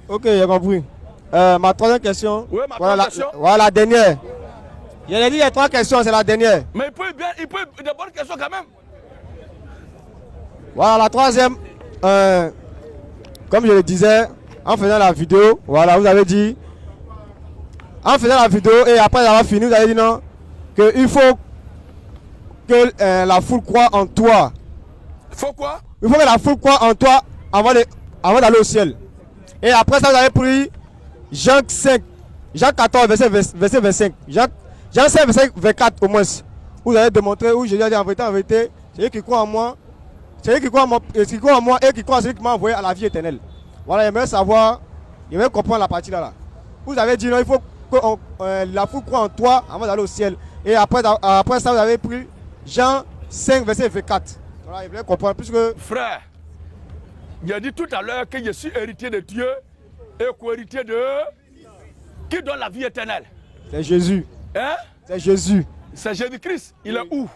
Ok, j'ai compris. Ma troisième question. Oui, ma troisième question. Voilà la dernière. Je l'ai dit, il y a 3 questions, c'est la dernière. Mais il peut des bonnes questions quand même. Voilà la troisième. Comme je le disais, en faisant la vidéo, voilà, vous avez dit, en faisant la vidéo et après avoir fini, vous avez dit non, qu'il faut que la foule croit en toi. Il faut quoi? Il faut que la foule croit en toi avant d'aller au ciel. Et après ça, vous avez pris Jean 5, Jean 14, verset 25. Jean 5, verset 24 au moins. Vous avez démontré où Jésus a dit en vérité, celui qui croit en moi, celui qui croit en moi et qui croit en celui qui m'a envoyé à la vie éternelle. Voilà, j'aimerais savoir, j'aimerais comprendre la partie là. Vous avez dit non, il faut que la foule croit en toi avant d'aller au ciel. Et après ça, vous avez pris Jean 5, verset 24. Voilà, je voulais comprendre puisque... Frère, j'ai dit tout à l'heure que je suis héritier de Dieu et co-héritier de... Qui donne la vie éternelle? C'est Jésus. Hein? C'est Jésus. C'est Jésus-Christ. Il est où?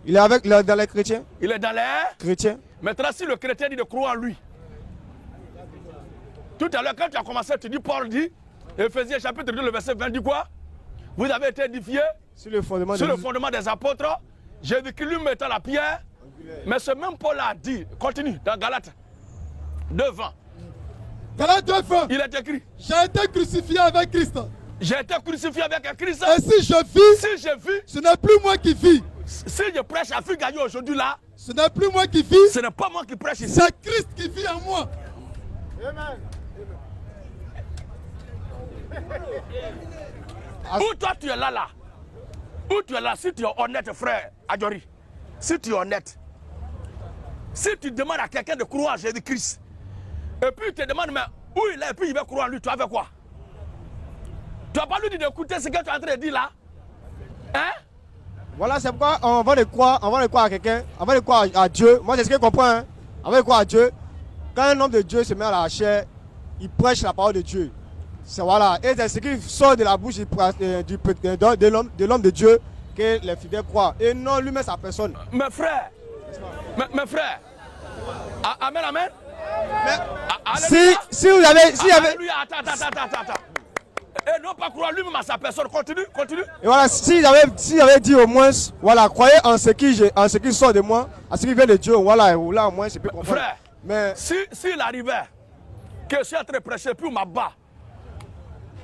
Il est dans les chrétiens. Il est dans les chrétiens. Maintenant, si le chrétien dit de croire en lui. Tout à l'heure, quand tu as commencé, tu dis, Paul dit, Éphésiens chapitre 2, le verset 20, dit quoi? Vous avez été édifiés sur le fondement des apôtres. Jésus-Christ lui mettant la pierre. Mais ce même Paul a dit, continue, dans Galates 2, 20. Galates 2, 20. Il est écrit. J'ai été crucifié avec Christ. J'ai été crucifié avec Christ. Et si je vis, ce n'est plus moi qui vis. Si je prêche à Figaro aujourd'hui là, ce n'est plus moi qui vis. Ce n'est pas moi qui prêche ici. C'est Christ qui vit en moi. Amen. Où toi tu es là. Où tu es là, si tu es honnête, frère Adjori, si tu es honnête, si tu demandes à quelqu'un de croire en Jésus-Christ, et puis il te demande, mais où il est, et puis il va croire en lui, tu as fait quoi? Tu n'as pas lui dit d'écouter ce que tu es en train de dire là? Hein? Voilà, c'est pourquoi on va le croire à quelqu'un, on va le croire à Dieu. Moi, c'est ce que je comprends. Hein? On va le croire à Dieu. Quand un homme de Dieu se met à la chair, il prêche la parole de Dieu. C'est voilà. Et c'est ce qui sort de la bouche de l'homme de Dieu que les fidèles croient. Et non lui-même sa personne. Mes frères, mes frères. Amen, amen. Mais, si vous avez... Alléluia, attends. Et non pas croire lui-même à sa personne. Continue. Et voilà, si j'avais dit au moins, voilà, croyez en ce qui sort de moi, à ce qui vient de Dieu, voilà, là au moins c'est plus comprendre. Frère, mais s'il arrivait que je suis en train de prêcher, puis on m'abat,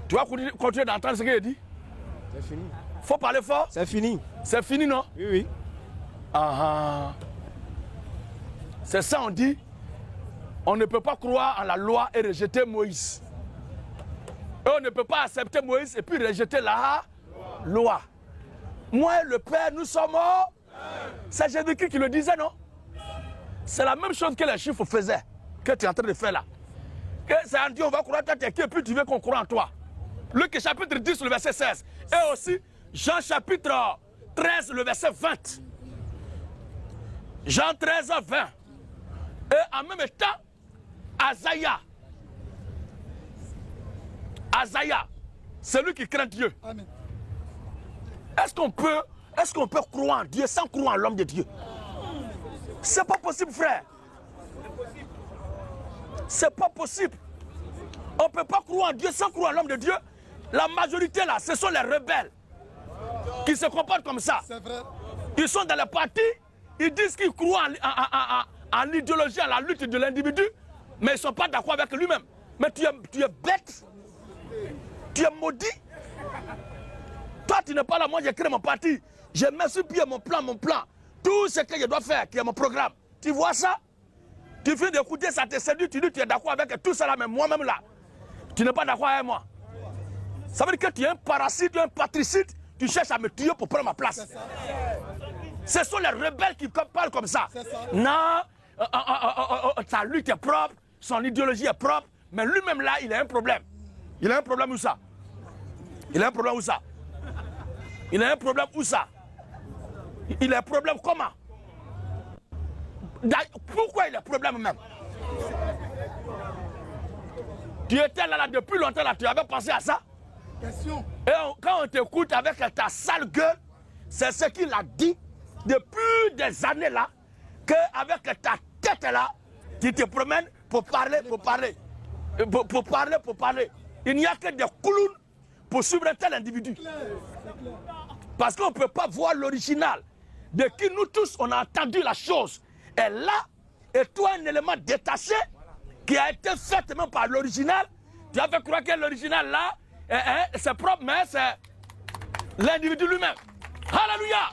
tu vas continuer d'entendre ce qu'il dit? C'est fini. Faut parler fort? C'est fini. C'est fini, non? Oui. C'est ça, on dit. On ne peut pas croire en la loi et rejeter Moïse. Et on ne peut pas accepter Moïse et puis rejeter la loi. Moi et le Père, nous sommes morts. C'est Jésus-Christ qui le disait, non? C'est la même chose que les chiffres faisaient, que tu es en train de faire là. Que c'est en Dieu, on va croire en toi, et puis tu veux qu'on croit en toi. Luc chapitre 10, le verset 16. Et aussi, Jean chapitre 13, le verset 20. Jean 13, 20. Et en même temps, Asaïa, celui qui craint Dieu. Amen. Est-ce qu'on peut croire en Dieu sans croire en l'homme de Dieu? C'est pas possible, frère. C'est pas possible. On ne peut pas croire en Dieu sans croire en l'homme de Dieu. La majorité là, ce sont les rebelles qui se comportent comme ça. C'est vrai. Ils sont dans les partis, ils disent qu'ils croient en l'idéologie, à la lutte de l'individu, mais ils ne sont pas d'accord avec lui-même. Mais tu es bête. Tu es maudit. Toi, tu n'es pas là. Moi, j'ai créé mon parti. Je mets sur pied mon plan. Tout ce que je dois faire, qui est mon programme. Tu vois ça? Tu viens d'écouter, ça te séduit. Tu dis que tu es d'accord avec tout ça là, mais moi-même là, tu n'es pas d'accord avec moi. Ça veut dire que tu es un parasite, un patricide. Tu cherches à me tuer pour prendre ma place. Ce sont les rebelles qui parlent comme ça. Non, sa lutte est propre, son idéologie est propre, mais lui-même là, il a un problème. Il a un problème où ça? Il a un problème où ça? Il a un problème où ça? Il a un problème comment? Pourquoi il a un problème même? Tu étais là depuis longtemps, là, tu avais pensé à ça? Question. Et quand on t'écoute avec ta sale gueule, c'est ce qu'il a dit depuis des années là, qu'avec ta tête là, tu te promènes pour parler. pour parler. Il n'y a que des clowns pour suivre un tel individu. Parce qu'on ne peut pas voir l'original de qui nous tous on a entendu la chose. Et là, et toi un élément détaché qui a été fait même par l'original, tu as fait croire que l'original là, c'est propre, mais c'est l'individu lui-même. Alléluia!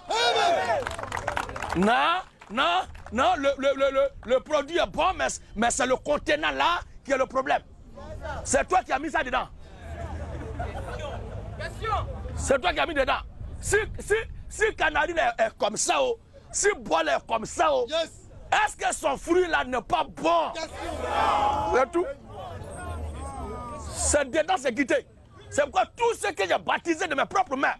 Non, le produit est bon, mais c'est le contenant là qui est le problème. C'est toi qui as mis ça dedans. C'est toi qui as mis dedans. Si Canarine est comme ça, si Boile est comme ça, est-ce que son fruit là n'est pas bon? C'est tout. C'est dedans, c'est quitté. C'est pourquoi tout ce que j'ai baptisé de mes propres mains,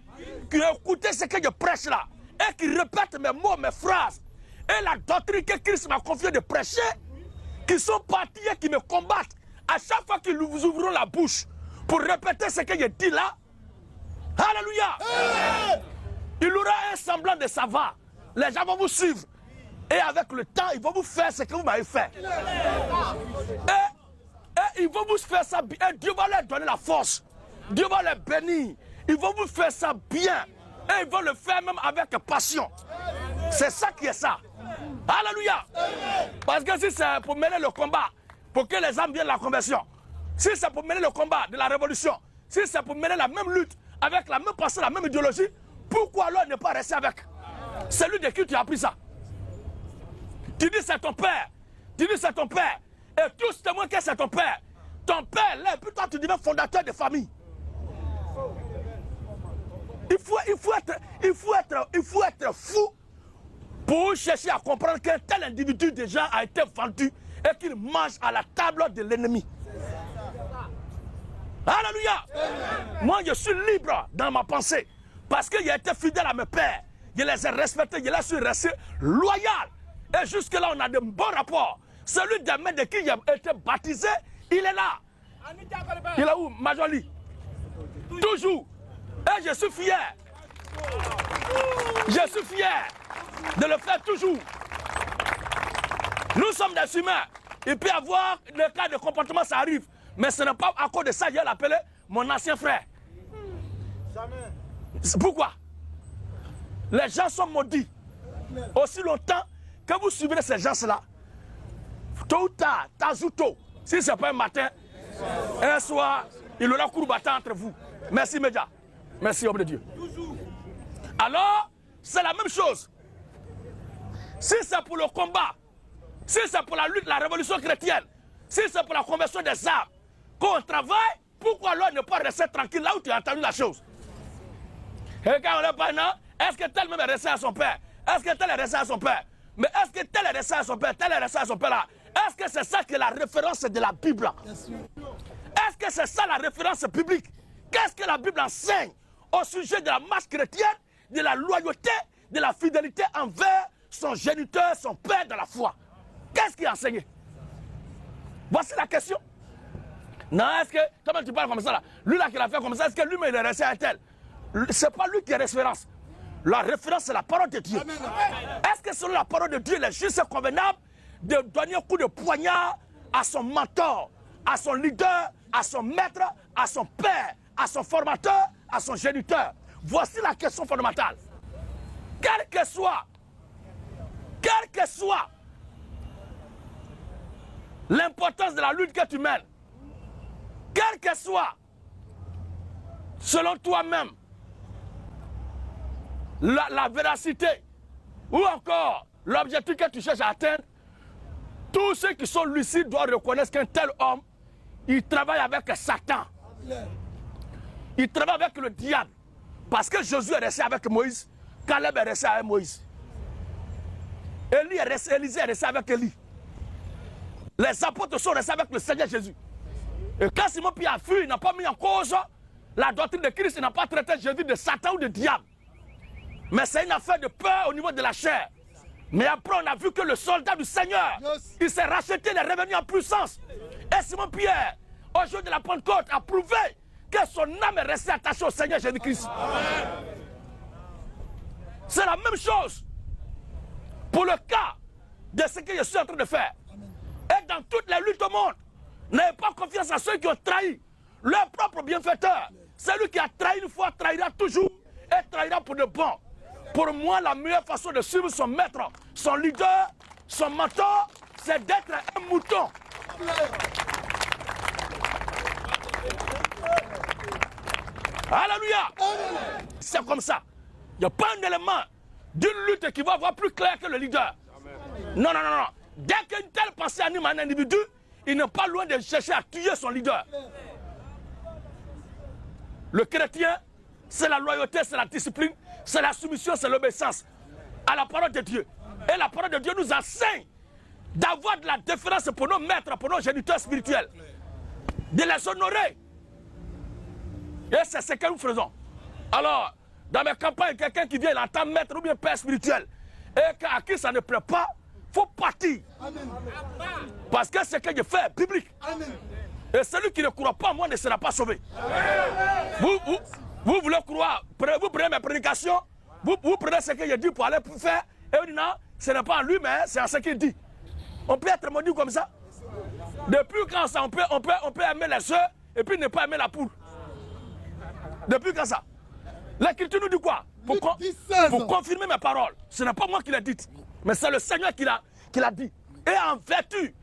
qui ont écouté ce que je prêche là, et qui répètent mes mots, mes phrases, et la doctrine que Christ m'a confié de prêcher, qui sont partis et qui me combattent, à chaque fois qu'ils vous ouvriront la bouche pour répéter ce que je dis là, alléluia, il aura un semblant de savoir. Les gens vont vous suivre. Et avec le temps, ils vont vous faire ce que vous m'avez fait. Et ils vont vous faire ça bien. Et Dieu va leur donner la force. Dieu va les bénir. Ils vont vous faire ça bien. Et ils vont le faire même avec passion. C'est ça qui est ça. Alléluia. Parce que si c'est pour mener le combat, pour que les âmes viennent à la conversion, si c'est pour mener le combat de la révolution, si c'est pour mener la même lutte, avec la même pensée, la même idéologie, pourquoi alors ne pas rester avec celui de qui tu as appris ça? Tu dis c'est ton père. Tu dis c'est ton père. Et tous témoignent que c'est ton père. Ton père, là, et puis toi tu deviens fondateur de famille. Il faut être fou pour chercher à comprendre qu'un tel individu déjà a été vendu et qu'il mange à la table de l'ennemi. Alléluia. Moi je suis libre dans ma pensée parce que j'ai été fidèle à mes pères. Je les ai respectés, je les suis resté loyal. Et jusque là on a de bons rapports. Celui des mains de qui j'ai été baptisé, il est là. Il est où, Majoli? Toujours. Et je suis fier. Je suis fier de le faire toujours. Nous sommes des humains. Il peut y avoir des cas de comportement, ça arrive. Mais ce n'est pas à cause de ça que j'ai appelé mon ancien frère. Pourquoi? Les gens sont maudits. Aussi longtemps que vous suivrez ces gens-là, tôt ou tard, tôt, si ce n'est pas un matin, un soir, il aura cours battant entre vous. Merci, Média. Merci, homme de Dieu. Alors, c'est la même chose. Si c'est pour le combat, si c'est pour la lutte, la révolution chrétienne, si c'est pour la conversion des âmes, qu'on travaille, pourquoi alors ne pas rester tranquille là où tu as entendu la chose? Et quand on n'est pas non, est-ce que tel même est resté à son père? Est-ce que tel est resté à son père? Mais est-ce que tel est resté à son père? Tel est resté à son père là? Est-ce que c'est ça qui est la référence de la Bible? Est-ce que c'est ça la référence biblique? Qu'est-ce que la Bible enseigne au sujet de la marche chrétienne, de la loyauté, de la fidélité envers son géniteur, son père dans la foi? Qu'est-ce qui est enseigné? Voici la question. Non, est-ce que, comment tu parles comme ça là? Lui là qui l'a fait comme ça, est-ce que lui-même il est resté à tel? C'est pas lui qui est référence. La référence c'est la parole de Dieu. Est-ce que selon la parole de Dieu, il est juste convenable de donner un coup de poignard à son mentor, à son leader, à son maître, à son père, à son formateur, à son géniteur? Voici la question fondamentale. Quelle que soit l'importance de la lutte que tu mènes, quelle que soit, selon toi-même, la véracité ou encore l'objectif que tu cherches à atteindre, tous ceux qui sont lucides doivent reconnaître qu'un tel homme, il travaille avec Satan. Il travaille avec le diable. Parce que Josué est resté avec Moïse, Caleb est resté avec Moïse. Élisée est resté avec Élie. Les apôtres sont restés avec le Seigneur Jésus. Et quand Simon Pierre a fui, il n'a pas mis en cause la doctrine de Christ, il n'a pas traité Jésus de Satan ou de diable. Mais c'est une affaire de peur au niveau de la chair. Mais après, on a vu que le soldat du Seigneur, il s'est racheté, il est revenu en puissance. Et Simon Pierre, au jour de la Pentecôte, a prouvé que son âme est restée attachée au Seigneur Jésus-Christ. C'est la même chose pour le cas de ce que je suis en train de faire. Et dans toutes les luttes au monde, N'ayez pas confiance à ceux qui ont trahi leur propre bienfaiteur. Celui qui a trahi une fois trahira toujours et trahira pour de bon. Pour moi, la meilleure façon de suivre son maître, son leader, son mentor, c'est d'être un mouton. Alléluia. C'est comme ça. Il n'y a pas un élément d'une lutte qui va voir plus clair que le leader. Non, non, non, non. Dès qu'une telle pensée anime un individu, il n'est pas loin de chercher à tuer son leader. Le chrétien, c'est la loyauté, c'est la discipline, c'est la soumission, c'est l'obéissance à la parole de Dieu. Et la parole de Dieu nous enseigne d'avoir de la déférence pour nos maîtres, pour nos géniteurs spirituels, de les honorer. Et c'est ce que nous faisons. Alors, dans mes campagnes, quelqu'un qui vient, il entend maître ou bien père spirituel, et à qui ça ne plaît pas, il faut partir. Amen. Parce que ce que je fais est biblique. Amen. Et celui qui ne croit pas en moi ne sera pas sauvé. Vous voulez croire, vous prenez mes prédications, vous prenez ce que je dis pour aller faire, et vous dites non, ce n'est pas en lui, mais c'est en ce qu'il dit. On peut être maudit comme ça. Depuis quand ça, on peut aimer les œufs et puis ne pas aimer la poule. Depuis quand ça? L'Écriture nous dit quoi? Pour confirmer mes paroles. Ce n'est pas moi qui l'ai dit, mais c'est le Seigneur qui l'a dit. Et en vertu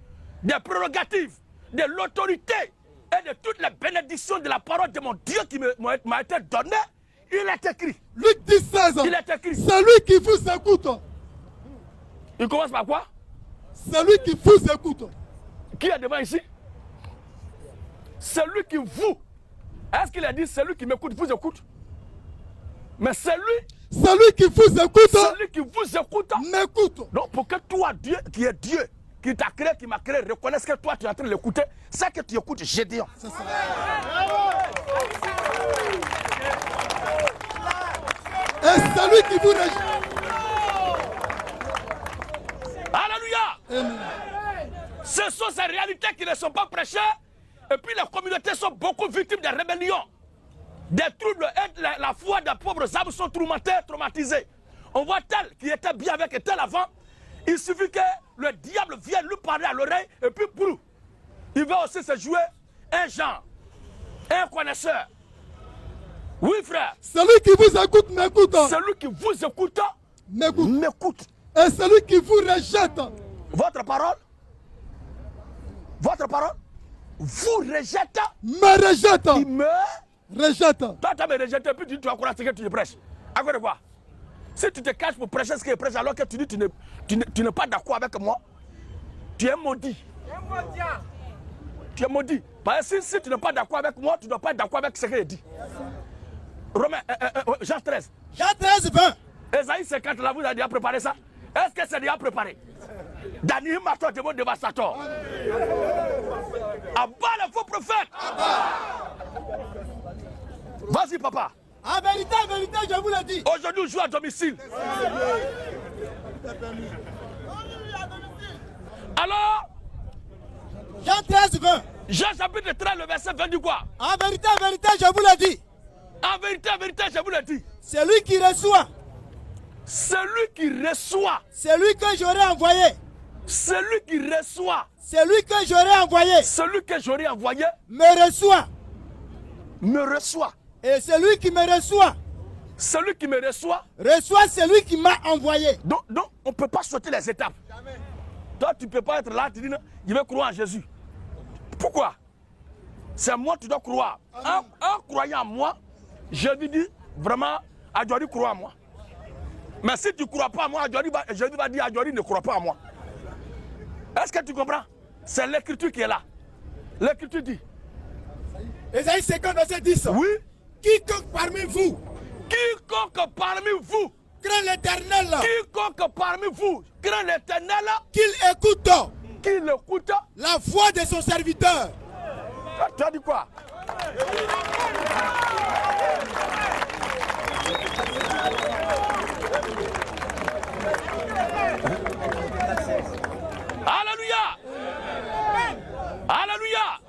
des prérogatives, de l'autorité et de toutes les bénédictions de la parole de mon Dieu qui m'a été donnée, il est écrit. Luc 16. Il est écrit. Celui qui vous écoute. Il commence par quoi? Celui qui vous écoute. Qui est devant ici? Celui qui vous. Est-ce qu'il a dit celui qui m'écoute, vous écoute? Mais celui qui vous écoute. Celui qui vous écoute. M'écoute. Donc pour que toi, Dieu, qui est Dieu, qui t'a créé, qui m'a créé, reconnaisse que toi tu es en train de l'écouter, c'est que tu écoutes Gédéon. C'est ça. Et celui qui vous rejette. Alléluia. Amen. Ce sont ces réalités qui ne sont pas prêchées. Et puis les communautés sont beaucoup victimes des rébellions, des troubles, et la foi des pauvres âmes sont traumatisées. On voit tel qui était bien avec tel avant, il suffit que le diable vienne lui parler à l'oreille et puis brou. Il va aussi se jouer un genre, un connaisseur. Oui frère. Celui qui vous écoute m'écoute. Celui qui vous écoute m'écoute. Et celui qui vous rejette. Votre parole vous rejette. Me rejette. Il me rejette. Toi, tu me rejeté, puis tu vas croire ce que tu prêches. À quoi de quoi? Si tu te caches pour prêcher ce que je prêche, alors que tu dis tu n'es pas d'accord avec moi, tu es maudit. Tu es maudit. Parce que si tu n'es pas d'accord avec moi, tu ne dois pas être d'accord avec ce que je dis. Romain, Jean 13. Jean 13, 20. Esaïe 50, là, vous avez déjà préparé ça? Est-ce que c'est déjà préparé? Daniel Mato de mon dévastateur. Abat les faux prophètes. Vas-y, papa. En vérité, je vous le dis. Aujourd'hui, on joue à domicile. Alors, Jean 13, 20. Jean chapitre 13, le verset 20 dit quoi? En vérité, je vous le dis. En vérité, je vous le dis. Celui qui reçoit. Celui qui reçoit. Celui que j'aurais envoyé. Celui qui reçoit. Celui que j'aurais envoyé. Celui que j'aurais envoyé. Me reçoit. Me reçoit. Et celui qui me reçoit. Celui qui me reçoit. Reçoit celui qui m'a envoyé. Donc on ne peut pas sauter les étapes. Jamais. Toi, tu ne peux pas être là, tu dis non, je vais croire en Jésus. Pourquoi? C'est moi tu dois croire. En croyant en moi, je lui dis vraiment, Adjori croit en moi. Mais si tu ne crois pas en moi, Jésus va dire Adjori ne croit pas en moi. Est-ce que tu comprends? C'est l'écriture qui est là. L'écriture dit. Esaïe 50, verset 10. Oui. Quiconque parmi vous. Quiconque parmi vous. Craint l'Éternel. Quiconque parmi vous. Craint l'Éternel. Qu'il écoute. Qu'il écoute. La voix de son serviteur. Tu as dit quoi? Alléluia. Alléluia.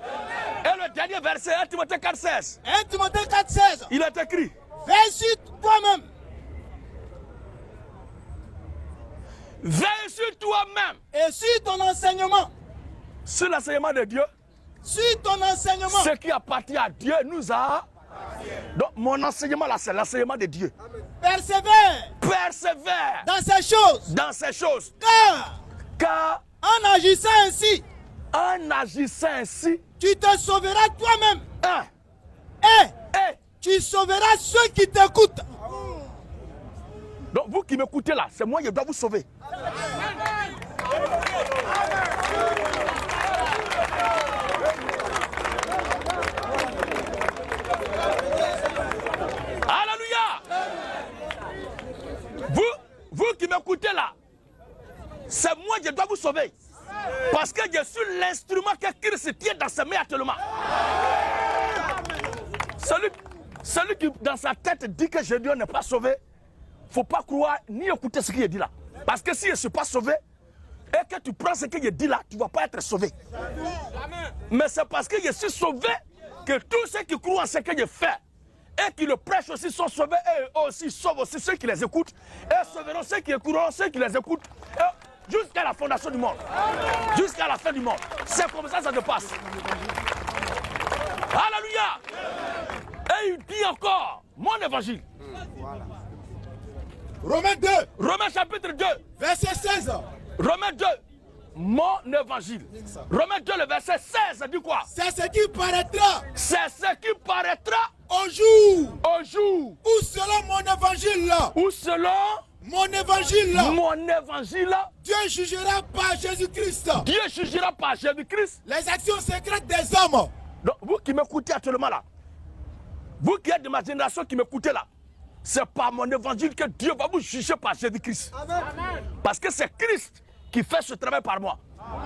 Et le dernier verset, 1 Timothée 4,16. 1 Timothée 4,16. Il est écrit. Veille sur toi-même. Veille sur toi-même. Et sur ton enseignement. Sur l'enseignement de Dieu. Suis ton enseignement. Ce qui appartient à Dieu nous a. Donc mon enseignement là, c'est l'enseignement de Dieu. Persévère. Persévère Dans ces choses. dans ces choses. Car Car en agissant ainsi, en agissant ainsi, tu te sauveras toi-même. et Tu sauveras ceux qui t'écoutent. donc vous qui m'écoutez là, c'est moi qui dois vous sauver. Alléluia. Vous qui m'écoutez là, c'est moi qui dois vous sauver. Parce que je suis l'instrument que Christ tient dans ses mains actuellement. Celui qui dans sa tête dit que Jésus n'est pas sauvé, il ne faut pas croire ni écouter ce qu'il dit là. Parce que si je ne suis pas sauvé, et que tu prends ce que je dis là, tu ne vas pas être sauvé. Mais c'est parce que je suis sauvé que tous ceux qui croient en ce que je fais et qui le prêchent aussi sont sauvés et aussi sauvent aussi ceux qui les écoutent et sauveront ceux qui écouteront ceux qui les écoutent jusqu'à la fondation du monde, jusqu'à la fin du monde. C'est comme ça que ça se passe. Alléluia. Et il dit encore mon évangile. Romains 2, Romains chapitre 2, verset 16. Romains 2, mon évangile. Romains 2, le verset 16 dit quoi? C'est ce qui paraîtra C'est ce qui paraîtra au jour au jour où selon mon évangile là, où selon mon évangile là, mon évangile, Dieu jugera par Jésus-Christ Dieu jugera par Jésus-Christ les actions secrètes des hommes. Donc vous qui m'écoutez actuellement là, vous qui êtes de ma génération qui m'écoutez là, c'est par mon évangile que Dieu va vous juger par Jésus-Christ. Parce que c'est Christ qui fait ce travail par moi.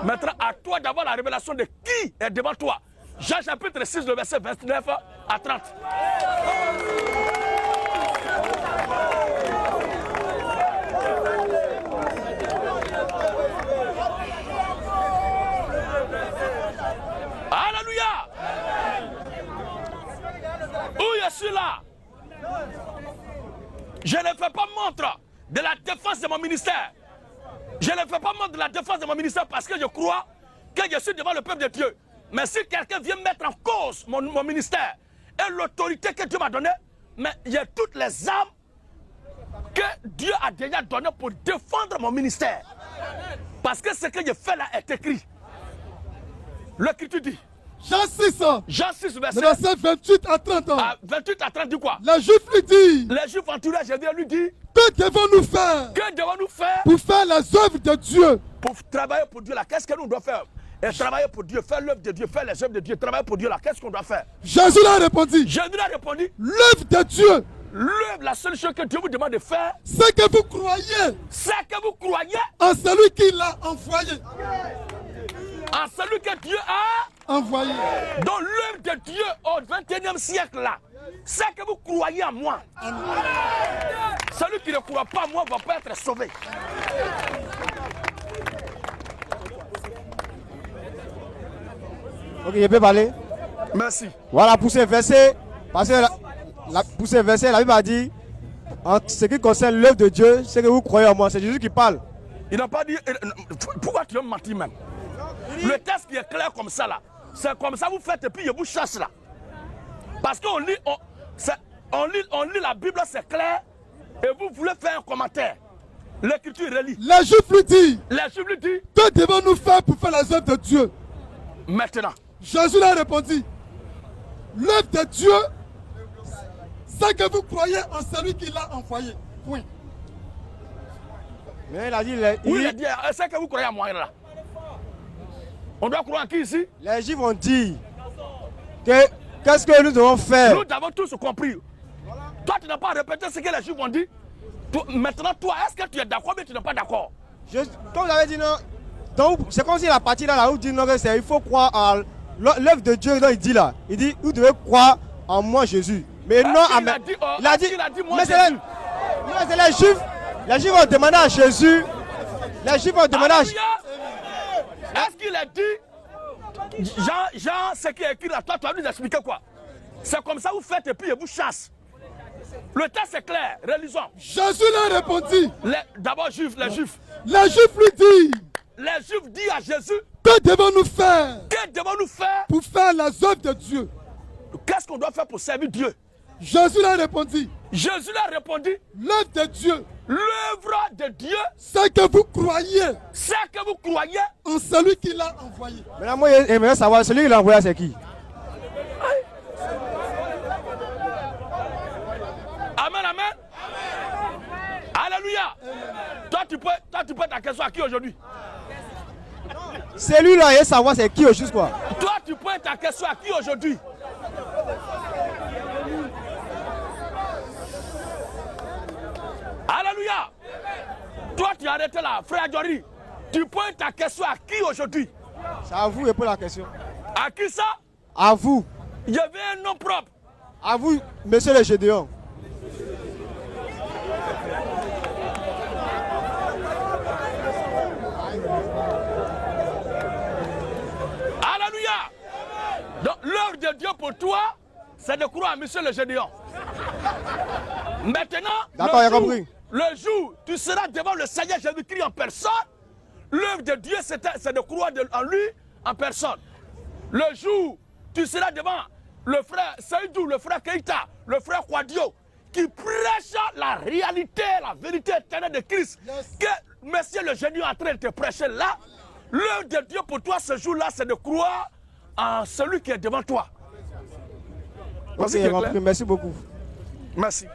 Maintenant, à toi d'avoir la révélation de qui est devant toi. Jean chapitre 6, le verset 29 à 30. Alléluia. Où je suis là, je ne fais pas montre de la défense de mon ministère. Je ne fais pas montre de la défense de mon ministère parce que je crois que je suis devant le peuple de Dieu. Mais si quelqu'un vient mettre en cause mon ministère et l'autorité que Dieu m'a donnée, mais il y a toutes les armes que Dieu a déjà données pour défendre mon ministère. Parce que ce que je fais là est écrit. L'écriture dit. Jean 6, Jean 6, verset 28 à 30. 28 à 30 dit quoi? Les Juifs lui disent, Les Juifs entourés, Jésus lui dit, que devons-nous faire que devons-nous faire pour faire les œuvres de Dieu? Pour travailler pour Dieu là? Qu'est-ce que nous devons faire? Et travailler pour Dieu, faire l'œuvre de Dieu, faire les œuvres de Dieu, travailler pour Dieu là, qu'est-ce qu'on doit faire? Jésus leur répondit, Jésus a répondu, l'œuvre de Dieu, l'œuvre, la seule chose que Dieu vous demande de faire, c'est que vous croyez c'est que vous croyez en celui qui l'a envoyé. en celui que Dieu a Envoyé. dans l'œuvre de Dieu au 21e siècle là. C'est que vous croyez en moi. Celui qui ne croit pas en moi ne va pas être sauvé. Ok, je peux parler. Merci. Voilà, pour ces versets, parce que pour ces versets, la Bible a dit, en ce qui concerne l'œuvre de Dieu, c'est que vous croyez en moi. C'est Jésus qui parle. Il n'a pas dit. Pourquoi tu veux me mentir même? Le texte qui est clair comme ça là, c'est comme ça vous faites et puis je vous chasse là. Parce qu'on lit, on lit la Bible, c'est clair, et vous voulez faire un commentaire. L'écriture relit. Les Juifs lui disent, Les Juifs lui disent, que devons-nous faire pour faire les œuvres de Dieu? maintenant, Jésus leur répondit, l'œuvre de Dieu, c'est que vous croyez en celui qui l'a envoyé. Point. Mais il a dit, oui, il a dit, c'est que vous croyez à moi là. On doit croire en qui ici? les Juifs ont dit que qu'est-ce que nous devons faire? Nous avons tous compris. Toi, tu n'as pas répété ce que les Juifs ont dit. Maintenant, toi, est-ce que tu es d'accord mais tu n'es pas d'accord? Comme vous avez dit non, donc c'est comme si la partie là, où dit non, il faut croire en l'œuvre de Dieu. Donc il dit là, il dit vous devez croire en moi Jésus. Mais non, il a dit, il a dit moi mais Jésus. c'est les Juifs. Les Juifs ont demandé à Jésus. Les Juifs ont demandé à Jésus. Est-ce qu'il a dit, Jean, ce qui est écrit là, toi, tu vas nous expliquer quoi? C'est comme ça vous faites et puis vous chasse. Le texte est clair, relisons. Jésus leur répondit, D'abord Juifs, les Juifs. les Juifs lui disent, les Juifs disent à Jésus, que devons-nous faire que devons-nous faire? pour faire les œuvres de Dieu? Qu'est-ce qu'on doit faire pour servir Dieu? Jésus leur répondit, Jésus leur répondit, l'œuvre de Dieu, l'œuvre de Dieu, c'est que vous croyez c'est que vous croyez. en celui qui l'a envoyé. Maintenant, moi, j'aimerais savoir, celui qui l'a envoyé, c'est qui? Amen, amen. Alléluia. Toi, tu peux ta question à qui aujourd'hui? Celui-là, il savoir c'est qui au juste quoi? Toi, tu peux ta question à qui aujourd'hui? Alléluia. Toi, tu as arrêté là, frère Adjori. Tu poses ta question à qui aujourd'hui? C'est à vous répondre la question. À qui ça? À vous. Il y avait un nom propre. À vous, monsieur le Gédéon. Alléluia. Donc l'œuvre de Dieu pour toi, c'est de croire à monsieur le Gédéon. Maintenant, D'accord, j'ai compris. le jour où tu seras devant le Seigneur Jésus-Christ en personne, l'œuvre de Dieu, c'est de croire en lui en personne. Le jour où tu seras devant le frère Seydou, le frère Keïta, le frère Kwadio, qui prêche la réalité, la vérité éternelle de Christ, que monsieur le Gédéon est en train de te prêcher là, l'œuvre de Dieu pour toi ce jour-là, c'est de croire en celui qui est devant toi. Ok, j'ai compris. Merci beaucoup. Merci.